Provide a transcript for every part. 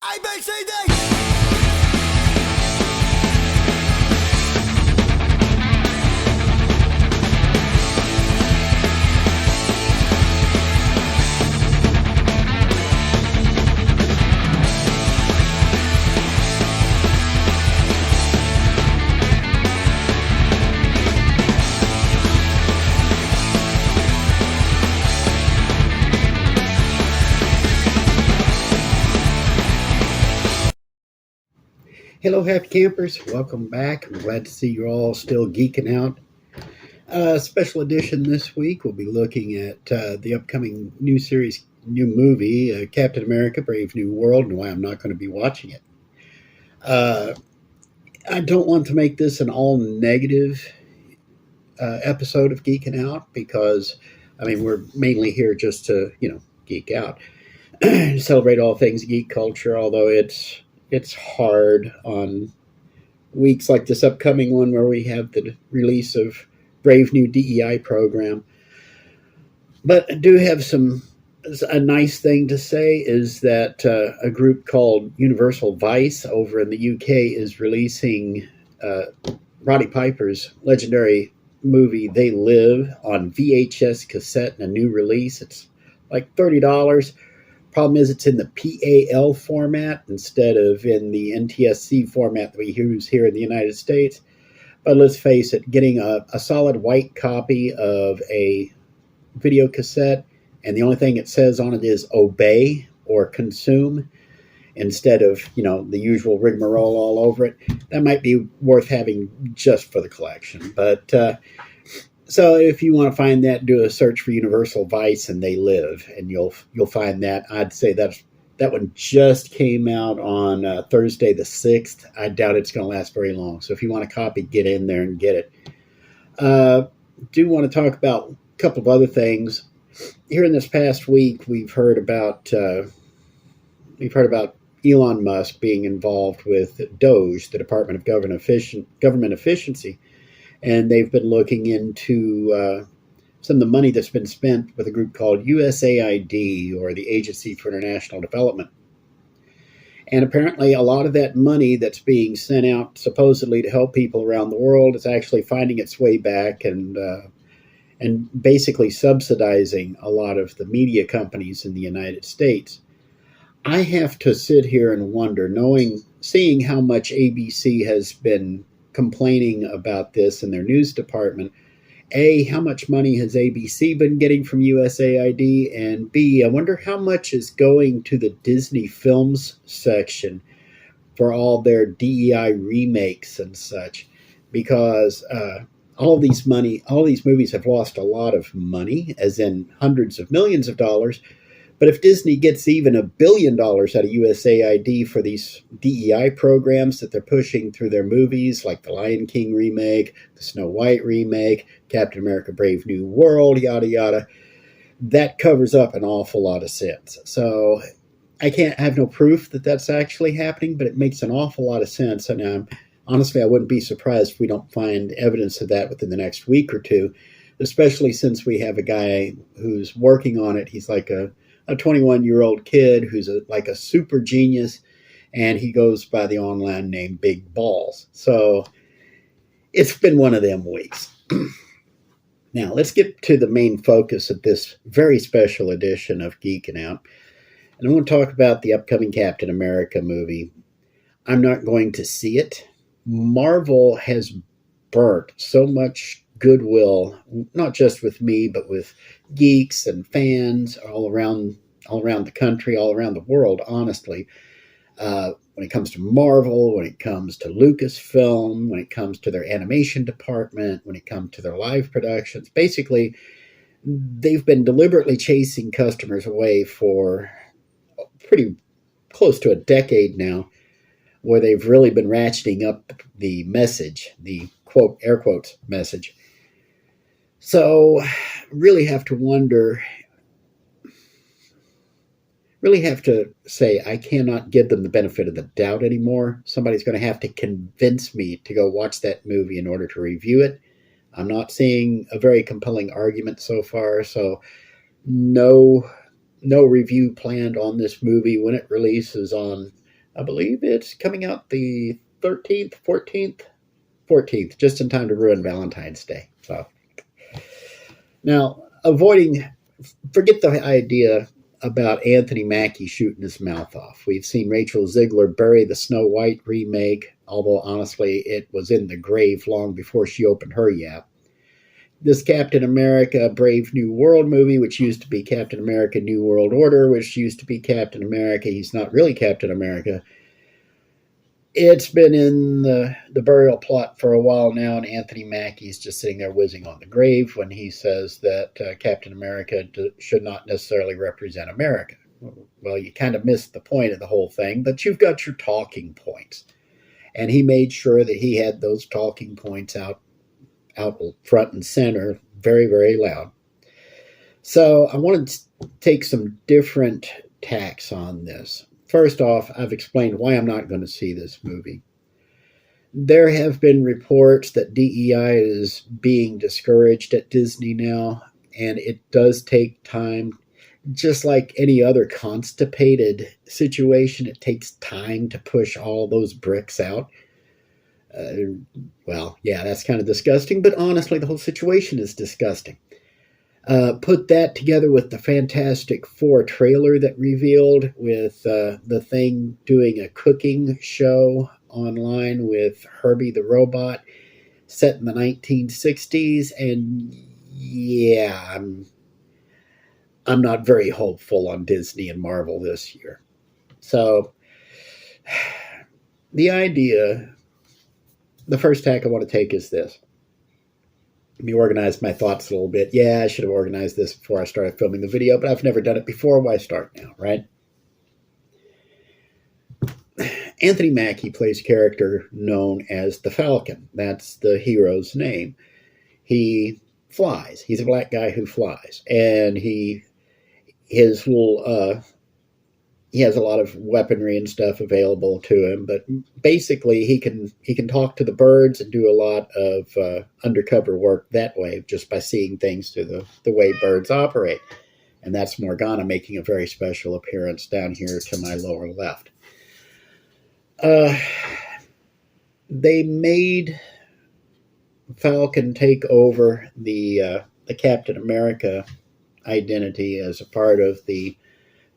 ABCD! Hello, happy campers. Welcome back. I'm glad to see you're all still geeking out. Special edition this week, we'll be looking at the upcoming new movie, Captain America Brave New World, and why I'm not going to be watching it. Uh, I don't want to make this an all negative episode of Geeking Out because, we're mainly here just to, geek out, celebrate all things geek culture, although it's hard on weeks like this upcoming one where we have the release of Brave New DEI program. But I do have a nice thing to say is that a group called Universal Vice over in the UK is releasing Roddy Piper's legendary movie They Live on VHS cassette in a new release. It's like $30. Problem is, it's in the PAL format instead of in the NTSC format that we use here in the United States. But let's face it, getting a solid white copy of a video cassette, and the only thing it says on it is obey or consume instead of, the usual rigmarole all over it, that might be worth having just for the collection. But so if you want to find that, do a search for Universal Vice and They Live, and you'll find that. I'd say that one just came out on Thursday the 6th. I doubt it's going to last very long. So if you want a copy, get in there and get it. Do want to talk about a couple of other things. Here in this past week, we've heard about Elon Musk being involved with DOGE, the Department of Government Efficiency. And they've been looking into some of the money that's been spent with a group called USAID, or the Agency for International Development. And apparently a lot of that money that's being sent out supposedly to help people around the world is actually finding its way back and basically subsidizing a lot of the media companies in the United States. I have to sit here and wonder, seeing how much ABC has been complaining about this in their news department. A, how much money has ABC been getting from USAID? And B, I wonder how much is going to the Disney Films section for all their DEI remakes and such. Because all these movies have lost a lot of money, as in hundreds of millions of dollars. But if Disney gets even $1 billion out of USAID for these DEI programs that they're pushing through their movies, like the Lion King remake, the Snow White remake, Captain America Brave New World, yada, yada, that covers up an awful lot of sins. So I have no proof that that's actually happening, but it makes an awful lot of sense. And honestly, I wouldn't be surprised if we don't find evidence of that within the next week or two, especially since we have a guy who's working on it. He's like a 21-year-old kid who's like a super genius, and he goes by the online name Big Balls. So it's been one of them weeks. Now, let's get to the main focus of this very special edition of Geekin' Out. And I want to talk about the upcoming Captain America movie. I'm not going to see it. Marvel has burnt so much goodwill, not just with me, but with geeks and fans all around the country, all around the world, honestly. When it comes to Marvel, when it comes to Lucasfilm, when it comes to their animation department, when it comes to their live productions, basically, they've been deliberately chasing customers away for pretty close to a decade now, where they've really been ratcheting up the message, the quote, air quotes message. So really have to say I cannot give them the benefit of the doubt anymore. Somebody's going to have to convince me to go watch that movie in order to review it. I'm not seeing a very compelling argument so far, so no review planned on this movie when it releases on I believe it's coming out the 13th, 14th, just in time to ruin Valentine's Day. So now, forget the idea about Anthony Mackie shooting his mouth off. We've seen Rachel Ziegler bury the Snow White remake, although honestly, it was in the grave long before she opened her yap. This Captain America Brave New World movie, which used to be Captain America New World Order, which used to be Captain America, he's not really Captain America. It's been in the burial plot for a while now, and Anthony Mackie's just sitting there whizzing on the grave when he says that Captain America should not necessarily represent America. Well, you kind of missed the point of the whole thing, but you've got your talking points. And he made sure that he had those talking points out front and center, very, very loud. So I wanted to take some different tacks on this. First off, I've explained why I'm not going to see this movie. There have been reports that DEI is being discouraged at Disney now, and it does take time. Just like any other constipated situation, it takes time to push all those bricks out. Well, yeah, that's kind of disgusting, but honestly, the whole situation is disgusting. Put that together with the Fantastic Four trailer that revealed with the Thing doing a cooking show online with Herbie the Robot set in the 1960s, and yeah, I'm not very hopeful on Disney and Marvel this year. So the first tack I want to take is this. Let me organize my thoughts a little bit. Yeah, I should have organized this before I started filming the video, but I've never done it before. Why start now, right? Anthony Mackie plays a character known as the Falcon. That's the hero's name. He flies. He's a black guy who flies. And he has a lot of weaponry and stuff available to him, but basically he can talk to the birds and do a lot of undercover work that way, just by seeing things through the way birds operate. And that's Morgana making a very special appearance down here to my lower left. They made Falcon take over the Captain America identity as a part of the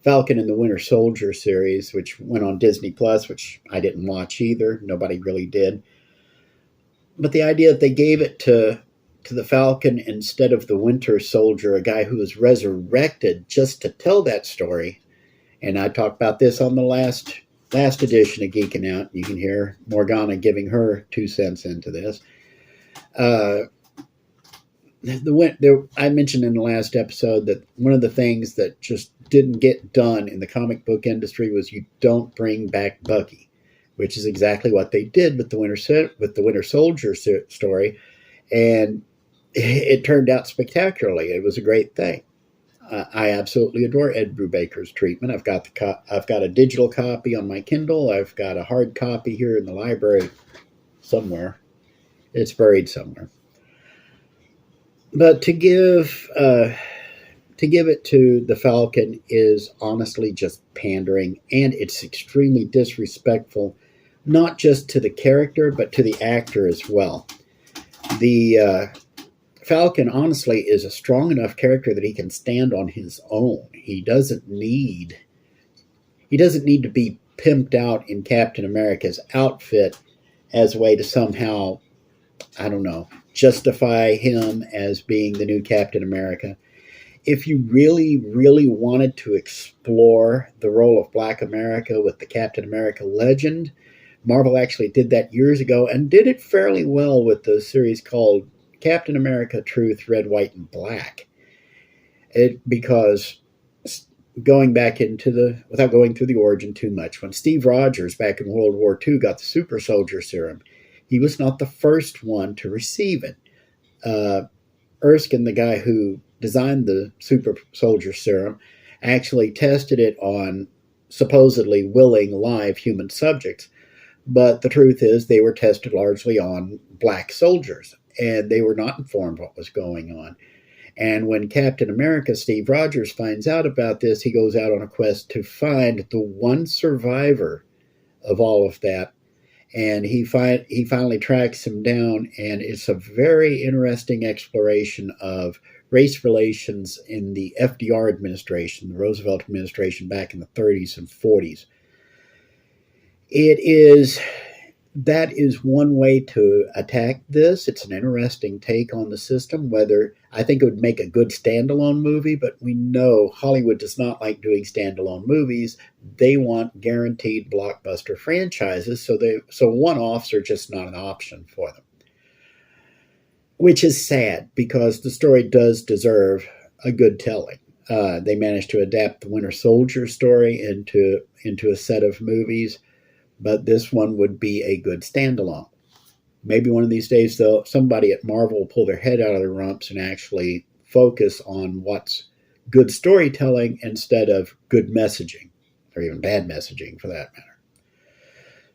Falcon and the Winter Soldier series, which went on Disney Plus, which I didn't watch either. Nobody really did. But the idea that they gave it to the Falcon instead of the Winter Soldier, a guy who was resurrected just to tell that story. And I talked about this on the last edition of Geekin Out. You can hear Morgana giving her 2 cents into this. I mentioned in the last episode that one of the things that just didn't get done in the comic book industry was you don't bring back Bucky, which is exactly what they did with the Winter Soldier story, and it turned out spectacularly. It was a great thing. I absolutely adore Ed Brubaker's treatment. I've got a digital copy on my Kindle. I've got a hard copy here in the library somewhere. It's buried somewhere. But to give it to the Falcon is honestly just pandering, and it's extremely disrespectful, not just to the character, but to the actor as well. The Falcon, honestly, is a strong enough character that he can stand on his own. He doesn't need to be pimped out in Captain America's outfit as a way to somehow, I don't know, justify him as being the new Captain America. If you really, really wanted to explore the role of Black America with the Captain America legend, Marvel actually did that years ago and did it fairly well with the series called Captain America Truth, Red, White, and Black. Because going back without going through the origin too much, when Steve Rogers back in World War II got the super soldier serum, he was not the first one to receive it. Erskine, the guy who designed the super soldier serum, actually tested it on supposedly willing live human subjects. But the truth is they were tested largely on black soldiers, and they were not informed what was going on. And when Captain America, Steve Rogers, finds out about this, he goes out on a quest to find the one survivor of all of that. And he finally tracks him down, and it's a very interesting exploration of race relations in the FDR administration, the Roosevelt administration back in the 30s and 40s. That is one way to attack this. It's an interesting take on the system. Whether I think it would make a good standalone movie, but we know Hollywood does not like doing standalone movies. They want guaranteed blockbuster franchises, so one-offs are just not an option for them. Which is sad, because the story does deserve a good telling. They managed to adapt the Winter Soldier story into a set of movies, but this one would be a good standalone. Maybe one of these days, though, somebody at Marvel will pull their head out of their rumps and actually focus on what's good storytelling instead of good messaging, or even bad messaging for that matter.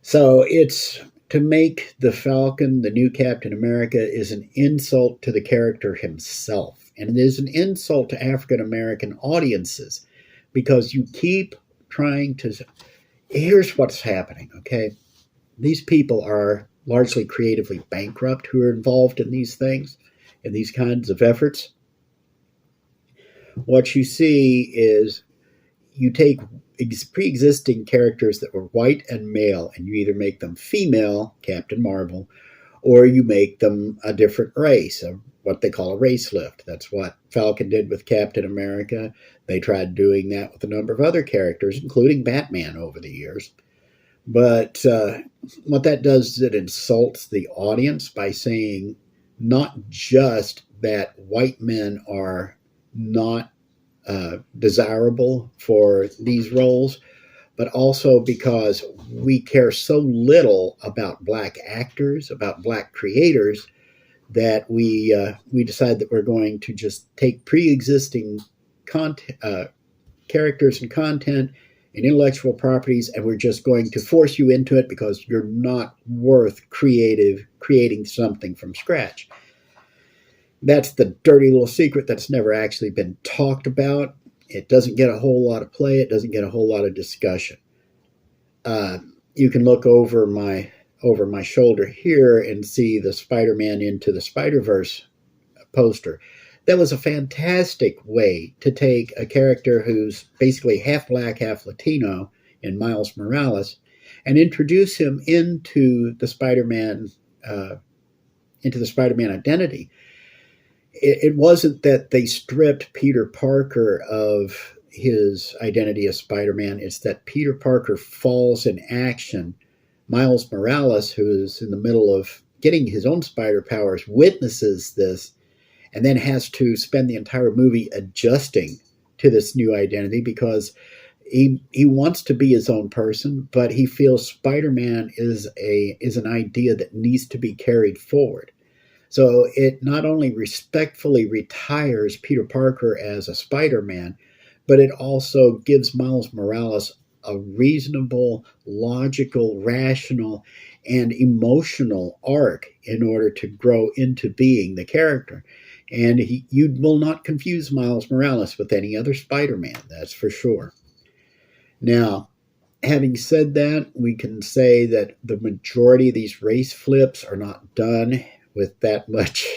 So it's to make the Falcon, the new Captain America, is an insult to the character himself. And it is an insult to African American audiences, because you keep trying to... Here's what's happening, okay? These people are largely creatively bankrupt who are involved in these things, in these kinds of efforts. What you see is you take pre-existing characters that were white and male, and you either make them female, Captain Marvel, or you make them a different race, what they call a race lift. That's what Falcon did with Captain America. They tried doing that with a number of other characters, including Batman over the years. But what that does is it insults the audience by saying not just that white men are not desirable for these roles, but also because we care so little about black actors, about black creators, that we decide that we're going to just take pre-existing characters and content and intellectual properties, and we're just going to force you into it because you're not worth creating something from scratch. That's the dirty little secret that's never actually been talked about. It doesn't get a whole lot of play. It doesn't get a whole lot of discussion. You can look over my shoulder here and see the Spider-Man Into the Spider-Verse poster. That was a fantastic way to take a character who's basically half black, half Latino in Miles Morales and introduce him into the Spider-Man identity. It wasn't that they stripped Peter Parker of his identity as Spider-Man. It's that Peter Parker falls in action. Miles Morales, who is in the middle of getting his own spider powers, witnesses this and then has to spend the entire movie adjusting to this new identity because he wants to be his own person, but he feels Spider-Man is an idea that needs to be carried forward. So it not only respectfully retires Peter Parker as a Spider-Man, but it also gives Miles Morales a reasonable, logical, rational, and emotional arc in order to grow into being the character. And you will not confuse Miles Morales with any other Spider-Man, that's for sure. Now, having said that, we can say that the majority of these race flips are not done with that much.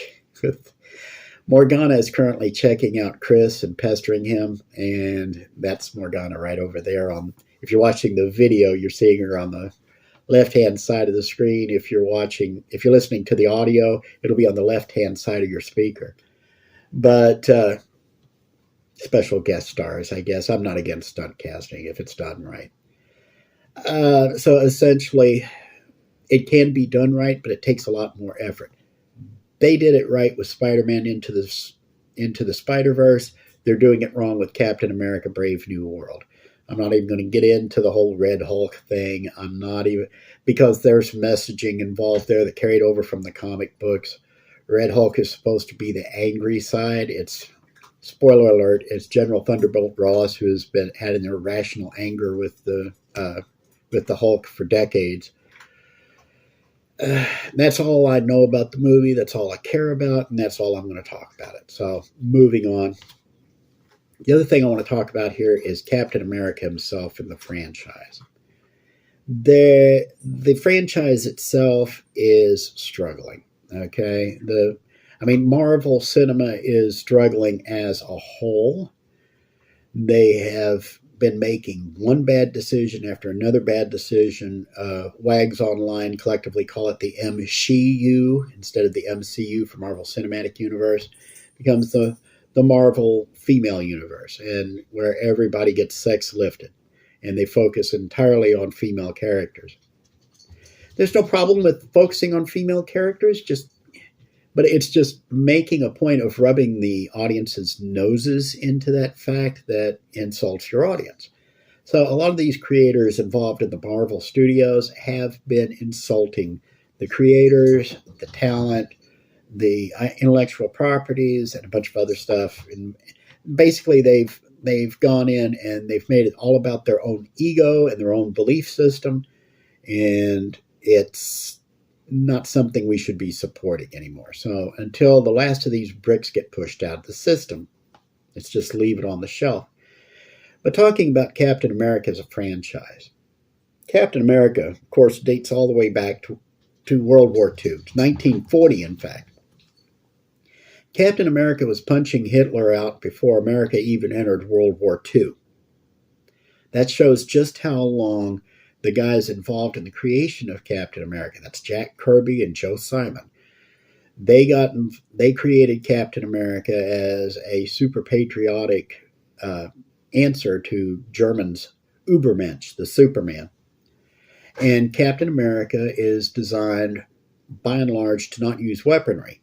Morgana is currently checking out Chris and pestering him, and that's Morgana right over there. If you're watching the video, you're seeing her on the left-hand side of the screen. If you're listening to the audio, it'll be on the left-hand side of your speaker. But special guest stars, I guess. I'm not against stunt casting if it's done right. So essentially, it can be done right, but it takes a lot more effort. They did it right with Spider-Man Into the Spider-Verse. They're doing it wrong with Captain America Brave New World. I'm not even going to get into the whole Red Hulk thing. Because there's messaging involved there that carried over from the comic books. Red Hulk is supposed to be the angry side. Spoiler alert, it's General Thunderbolt Ross who has had an irrational anger with the Hulk for decades. That's all I know about the movie. That's all I care about, and that's all I'm going to talk about it. So, moving on. The other thing I want to talk about here is Captain America himself in the franchise. The franchise itself is struggling. Okay, Marvel cinema is struggling as a whole. They have been making one bad decision after another bad decision. Wags Online collectively call it the MCU instead of the MCU for Marvel Cinematic Universe. Becomes the Marvel female universe, and where everybody gets sex lifted, and they focus entirely on female characters. There's no problem with focusing on female characters, but it's just making a point of rubbing the audience's noses into that fact that insults your audience. So a lot of these creators involved in the Marvel Studios have been insulting the creators, the talent, the intellectual properties, and a bunch of other stuff. And basically, they've gone in and they've made it all about their own ego and their own belief system, and it's not something we should be supporting anymore. So until the last of these bricks get pushed out of the system, let's just leave it on the shelf. But talking about Captain America as a franchise, Captain America, of course, dates all the way back to World War II, 1940, in fact. Captain America was punching Hitler out before America even entered World War II. That shows just how long the guys involved in the creation of Captain America, that's Jack Kirby and Joe Simon, they created Captain America as a super patriotic answer to Germans' Übermensch, the Superman. And Captain America is designed, by and large, to not use weaponry.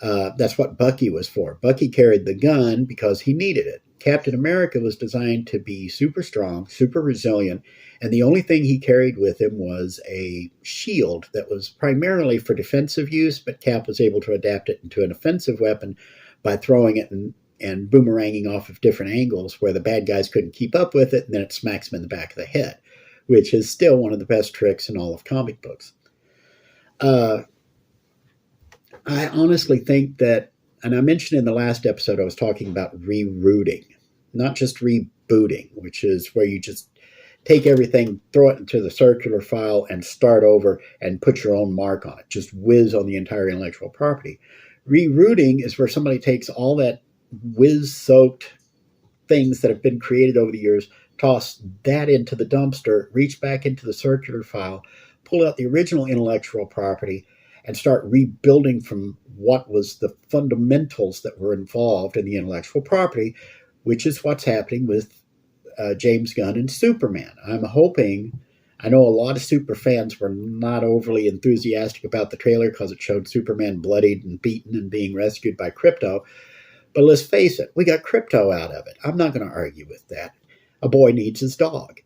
That's what Bucky was for. Bucky carried the gun because he needed it. Captain America was designed to be super strong, super resilient, and the only thing he carried with him was a shield that was primarily for defensive use, but Cap was able to adapt it into an offensive weapon by throwing it and boomeranging off of different angles where the bad guys couldn't keep up with it, and then it smacks them in the back of the head, which is still one of the best tricks in all of comic books. I honestly think that, and I mentioned in the last episode, I was talking about rerouting, not just rebooting, which is where you just take everything, throw it into the circular file, and start over and put your own mark on it. Just whiz on the entire intellectual property. Rerouting is where somebody takes all that whiz-soaked things that have been created over the years, toss that into the dumpster, reach back into the circular file, pull out the original intellectual property, and start rebuilding from what was the fundamentals that were involved in the intellectual property, which is what's happening with James Gunn and Superman. I'm hoping, I know a lot of super fans were not overly enthusiastic about the trailer because it showed Superman bloodied and beaten and being rescued by Krypto. But let's face it, we got Krypto out of it. I'm not going to argue with that. A boy needs his dog.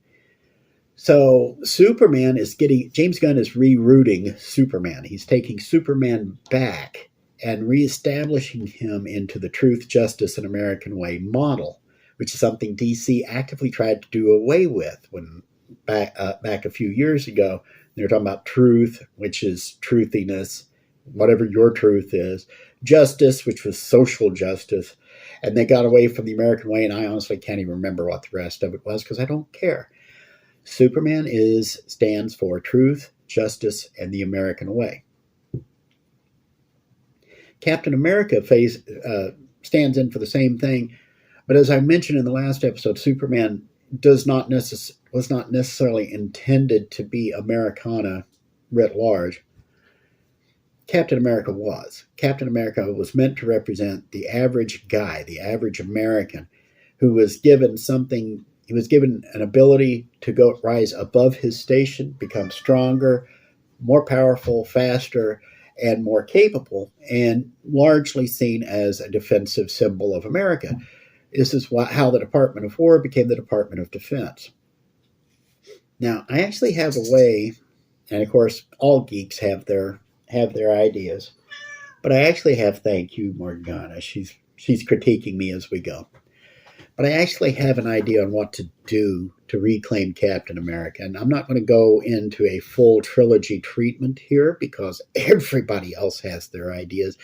So James Gunn is rerouting Superman. He's taking Superman back and reestablishing him into the truth, justice, and American way model, which is something DC actively tried to do away with when back a few years ago. They were talking about truth, which is truthiness, whatever your truth is, justice, which was social justice, and they got away from the American way, and I honestly can't even remember what the rest of it was because I don't care. Superman stands for truth, justice, and the American way. Captain America stands in for the same thing, but as I mentioned in the last episode, Superman was not necessarily intended to be Americana writ large. Captain America was. Captain America was meant to represent the average guy, the average American, who was given something. He was given an ability to rise above his station, become stronger, more powerful, faster, and more capable, and largely seen as a defensive symbol of America. This is how the Department of War became the Department of Defense. Now, I actually have a way, and of course, all geeks have their ideas, but I actually have, thank you, Morgana. She's critiquing me as we go. But I actually have an idea on what to do to reclaim Captain America. And I'm not going to go into a full trilogy treatment here because everybody else has their ideas.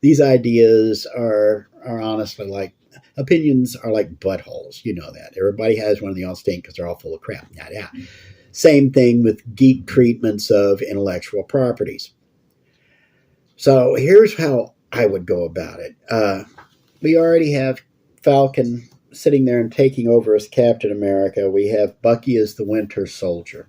These ideas are honestly like, opinions are like buttholes. You know that. Everybody has one, and they all stink because they're all full of crap. Yeah. Same thing with geek treatments of intellectual properties. So here's how I would go about it. We already have Falcon sitting there and taking over as Captain America. We have Bucky as the Winter Soldier.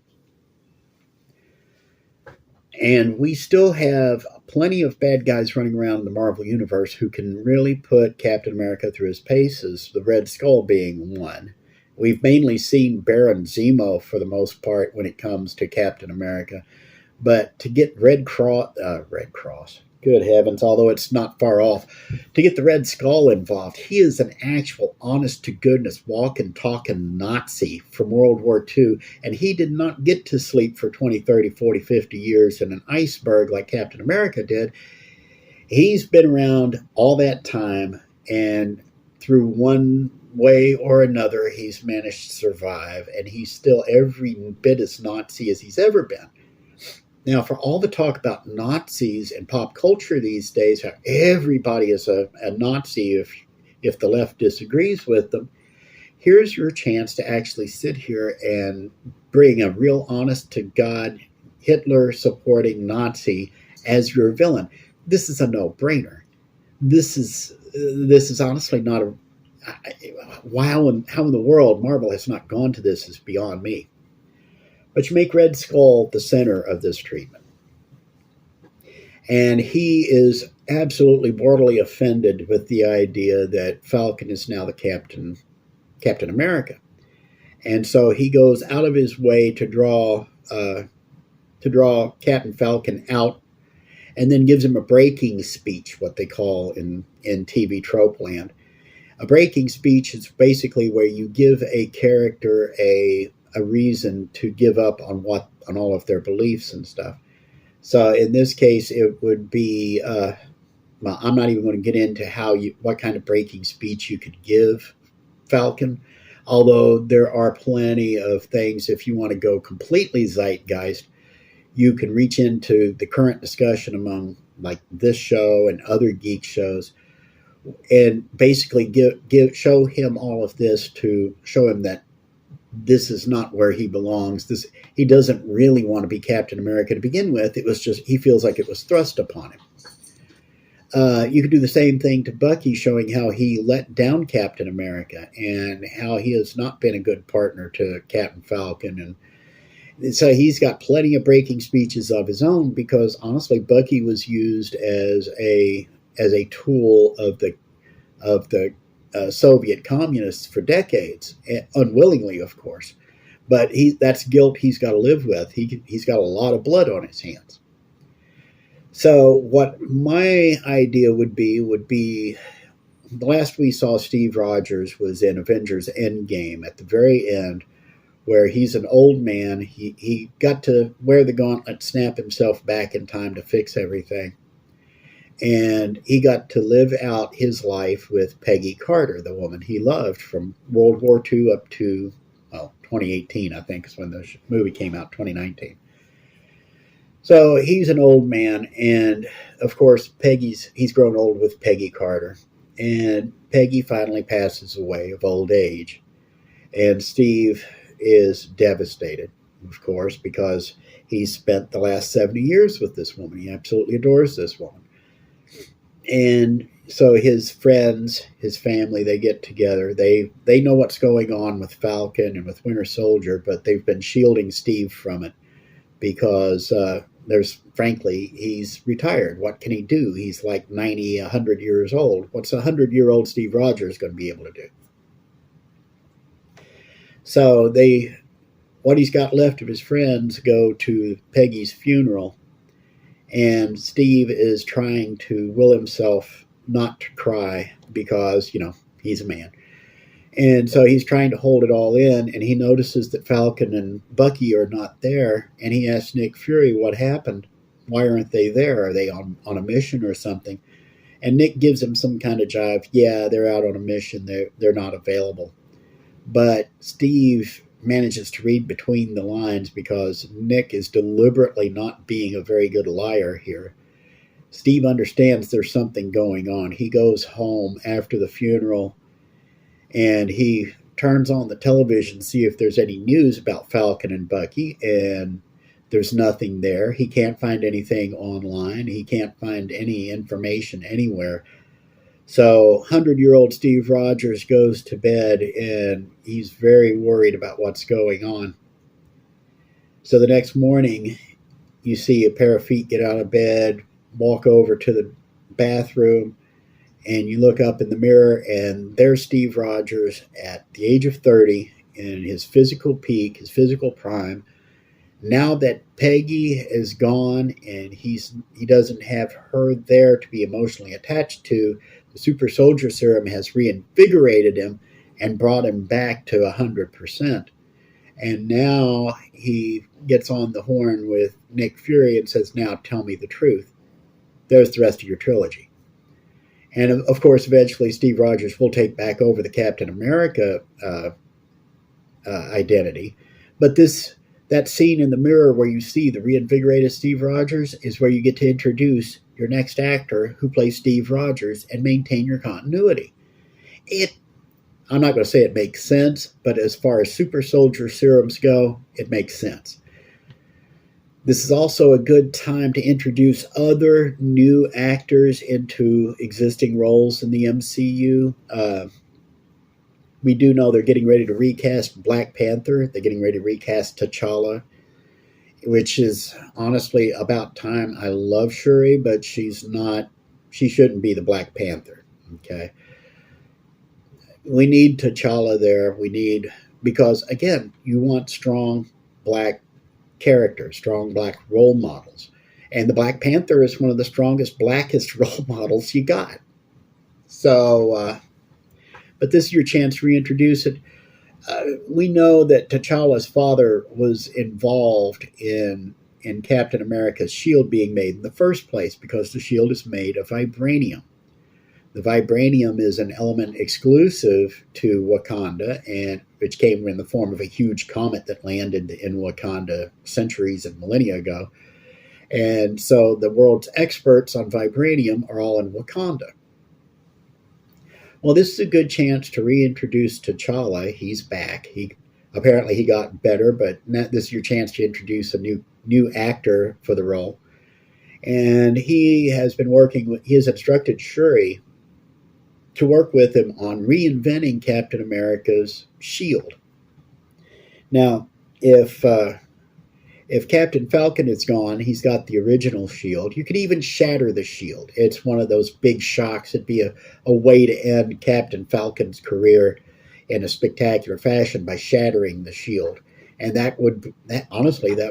And we still have plenty of bad guys running around the Marvel Universe who can really put Captain America through his paces, the Red Skull being one. We've mainly seen Baron Zemo for the most part when it comes to Captain America. But to get Red Cross, good heavens, although it's not far off, to get the Red Skull involved, he is an actual honest-to-goodness, walking, talking Nazi from World War II, and he did not get to sleep for 20, 30, 40, 50 years in an iceberg like Captain America did. He's been around all that time, and through one way or another, he's managed to survive, and he's still every bit as Nazi as he's ever been. Now, for all the talk about Nazis in pop culture these days, how everybody is a Nazi if the left disagrees with them, here's your chance to actually sit here and bring a real honest-to-God Hitler-supporting Nazi as your villain. This is a no-brainer. This is honestly not a... How in the world Marvel has not gone to this is beyond me. But you make Red Skull the center of this treatment. And he is absolutely mortally offended with the idea that Falcon is now the Captain America. And so he goes out of his way to draw Captain Falcon out, and then gives him a breaking speech, what they call in TV trope land. A breaking speech is basically where you give a character a reason to give up on all of their beliefs and stuff. So in this case, it would be, well, I'm not even going to get into what kind of breaking speech you could give Falcon, although there are plenty of things. If you want to go completely zeitgeist, you can reach into the current discussion among like this show and other geek shows, and basically show him all of this to show him that this is not where he belongs. He doesn't really want to be Captain America to begin with. It was just, he feels like it was thrust upon him. You could do the same thing to Bucky, showing how he let down Captain America and how he has not been a good partner to Captain Falcon. And so he's got plenty of breaking speeches of his own, because honestly, Bucky was used as a tool of the Soviet communists for decades, unwillingly, of course. But that's guilt he's got to live with. He's got a lot of blood on his hands. So what my idea would be, the last we saw Steve Rogers was in Avengers Endgame at the very end, where he's an old man. He got to wear the gauntlet, snap himself back in time to fix everything. And he got to live out his life with Peggy Carter, the woman he loved from World War II up to, 2018, I think is when the movie came out, 2019. So he's an old man, and of course, he's grown old with Peggy Carter. And Peggy finally passes away of old age. And Steve is devastated, of course, because he's spent the last 70 years with this woman. He absolutely adores this woman. And so his friends, his family, they get together. They know what's going on with Falcon and with Winter Soldier, but they've been shielding Steve from it because frankly, he's retired. What can he do? He's like 90, 100 years old. What's a 100-year-old Steve Rogers going to be able to do? So what he's got left of his friends go to Peggy's funeral. And Steve is trying to will himself not to cry because, he's a man. And so he's trying to hold it all in, and he notices that Falcon and Bucky are not there, and he asks Nick Fury what happened. Why aren't they there? Are they on a mission or something? And Nick gives him some kind of jive. Yeah, they're out on a mission. They're not available. But Steve manages to read between the lines, because Nick is deliberately not being a very good liar here. Steve understands there's something going on. He goes home after the funeral and he turns on the television, see if there's any news about Falcon and Bucky, and there's nothing there. He can't find anything online. He can't find any information anywhere. So 100-year-old Steve Rogers goes to bed, and he's very worried about what's going on. So the next morning, you see a pair of feet get out of bed, walk over to the bathroom, and you look up in the mirror, and there's Steve Rogers at the age of 30 in his physical peak, his physical prime. Now that Peggy is gone and he doesn't have her there to be emotionally attached to, the super soldier serum has reinvigorated him and brought him back to 100%. And now he gets on the horn with Nick Fury and says, now tell me the truth. There's the rest of your trilogy. And of course, eventually Steve Rogers will take back over the Captain America identity. But that scene in the mirror where you see the reinvigorated Steve Rogers is where you get to introduce your next actor who plays Steve Rogers and maintain your continuity. I'm not going to say it makes sense, but as far as super soldier serums go, it makes sense. This is also a good time to introduce other new actors into existing roles in the MCU. We do know they're getting ready to recast Black Panther. They're getting ready to recast T'Challa, which is honestly about time. I love Shuri, but she shouldn't be the Black Panther. Okay. We need T'Challa there. Because again, you want strong black characters, strong black role models. And the Black Panther is one of the strongest, blackest role models you got. So, but this is your chance to reintroduce it. We know that T'Challa's father was involved in Captain America's shield being made in the first place because the shield is made of vibranium. The vibranium is an element exclusive to Wakanda, and which came in the form of a huge comet that landed in Wakanda centuries and millennia ago. And so the world's experts on vibranium are all in Wakanda. Well, this is a good chance to reintroduce T'Challa. He's back. Apparently he got better, but this is your chance to introduce a new actor for the role. And he has instructed Shuri to work with him on reinventing Captain America's shield. Now, if Captain Falcon is gone, he's got the original shield. You could even shatter the shield. It's one of those big shocks. It'd be a way to end Captain Falcon's career in a spectacular fashion by shattering the shield. And that would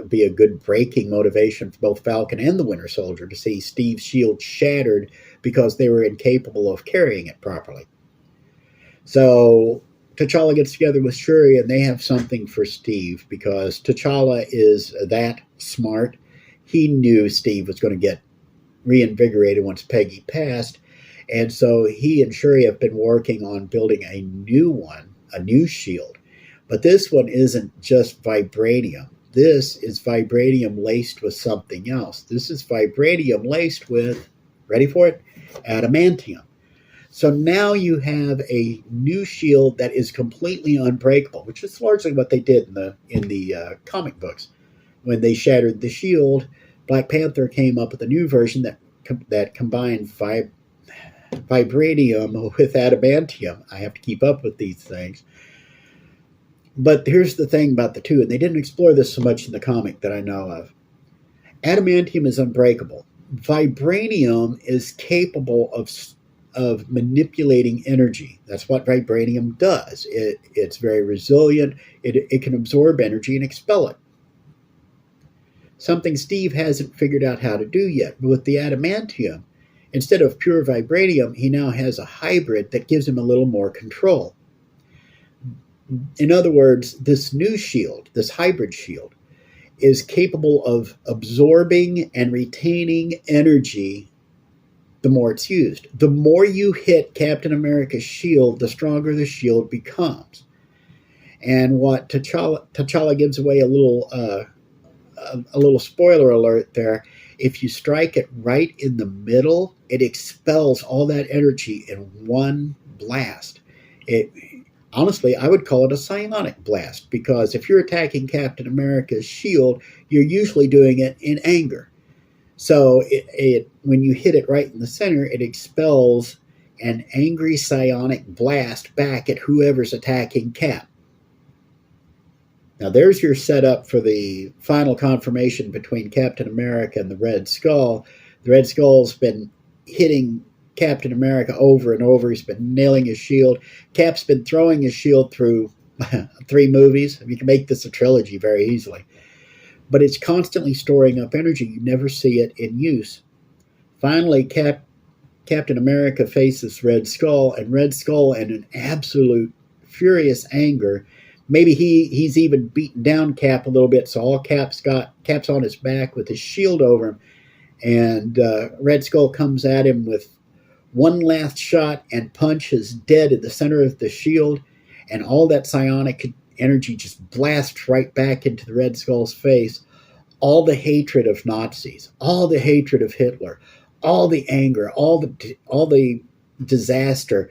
be a good breaking motivation for both Falcon and the Winter Soldier to see Steve's shield shattered because they were incapable of carrying it properly. So T'Challa gets together with Shuri, and they have something for Steve because T'Challa is that smart. He knew Steve was going to get reinvigorated once Peggy passed, and so he and Shuri have been working on building a new shield. But this one isn't just vibranium. This is vibranium laced with something else. This is vibranium laced with, ready for it, adamantium. So now you have a new shield that is completely unbreakable, which is largely what they did in the comic books. When they shattered the shield, Black Panther came up with a new version that combined vibranium with adamantium. I have to keep up with these things. But here's the thing about the two, and they didn't explore this so much in the comic that I know of. Adamantium is unbreakable. Vibranium is capable of manipulating energy. That's what vibranium does. It's very resilient. It can absorb energy and expel it. Something Steve hasn't figured out how to do yet. But with the adamantium, instead of pure vibranium, he now has a hybrid that gives him a little more control. In other words, this new shield, this hybrid shield, is capable of absorbing and retaining energy the more it's used. The more you hit Captain America's shield, the stronger the shield becomes. And what T'Challa gives away a little spoiler alert there. If you strike it right in the middle, it expels all that energy in one blast. Honestly, I would call it a psionic blast, because if you're attacking Captain America's shield, you're usually doing it in anger. So when you hit it right in the center, it expels an angry psionic blast back at whoever's attacking Cap. Now there's your setup for the final confirmation between Captain America and the Red Skull. The Red Skull's been hitting Captain America over and over. He's been nailing his shield. Cap's been throwing his shield through 3 movies. You can make this a trilogy very easily. But it's constantly storing up energy. You never see it in use. Finally, Captain America faces Red Skull, and Red Skull, in an absolute furious anger, maybe he's even beaten down Cap a little bit, so all Cap's on his back with his shield over him, and Red Skull comes at him with one last shot and punches dead at the center of the shield, and all that psionic energy just blasts right back into the Red Skull's face. All the hatred of Nazis, all the hatred of Hitler, all the anger, all the disaster,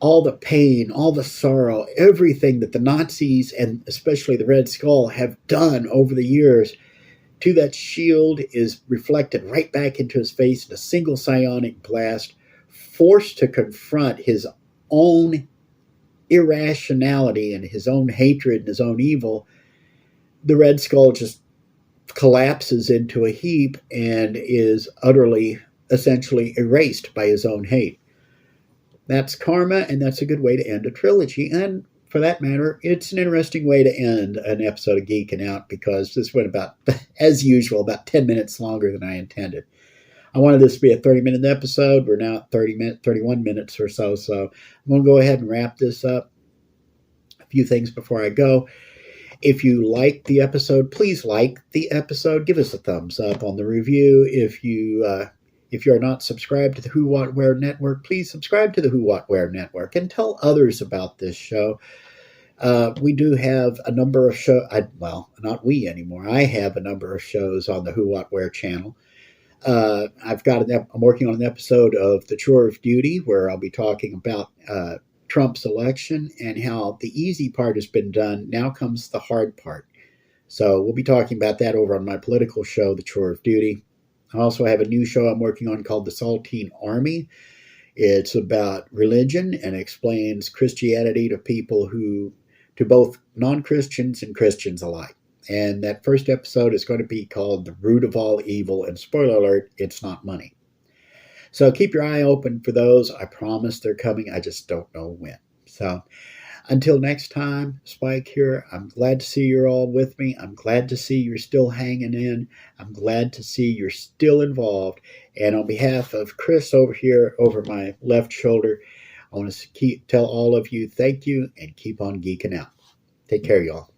all the pain, all the sorrow, everything that the Nazis and especially the Red Skull have done over the years to that shield is reflected right back into his face in a single psionic blast, forced to confront his own irrationality and his own hatred and his own evil. The Red Skull just collapses into a heap and is utterly, essentially erased by his own hate. That's karma, and that's a good way to end a trilogy. And for that matter, it's an interesting way to end an episode of Geekin Out, because this went about, as usual, about 10 minutes longer than I intended. I wanted this to be a 30-minute episode. We're now at 31 minutes or so, so I'm going to go ahead and wrap this up. A few things before I go. If you like the episode, please like the episode. Give us a thumbs up on the review. If you are not subscribed to the Who, What, Where Network, please subscribe to the Who, What, Where Network and tell others about this show. We do have a number of shows. Well, not we anymore. I have a number of shows on the Who, What, Where channel. I'm working on an episode of The Chore of Duty, where I'll be talking about Trump's election and how the easy part has been done. Now comes the hard part. So we'll be talking about that over on my political show, The Chore of Duty. I also have a new show I'm working on called The Saltine Army. It's about religion and explains Christianity to both non-Christians and Christians alike. And that first episode is going to be called The Root of All Evil. And spoiler alert, it's not money. So keep your eye open for those. I promise they're coming. I just don't know when. So until next time, Spike here. I'm glad to see you're all with me. I'm glad to see you're still hanging in. I'm glad to see you're still involved. And on behalf of Chris over here, over my left shoulder, I want to tell all of you thank you and keep on geeking out. Take care, y'all.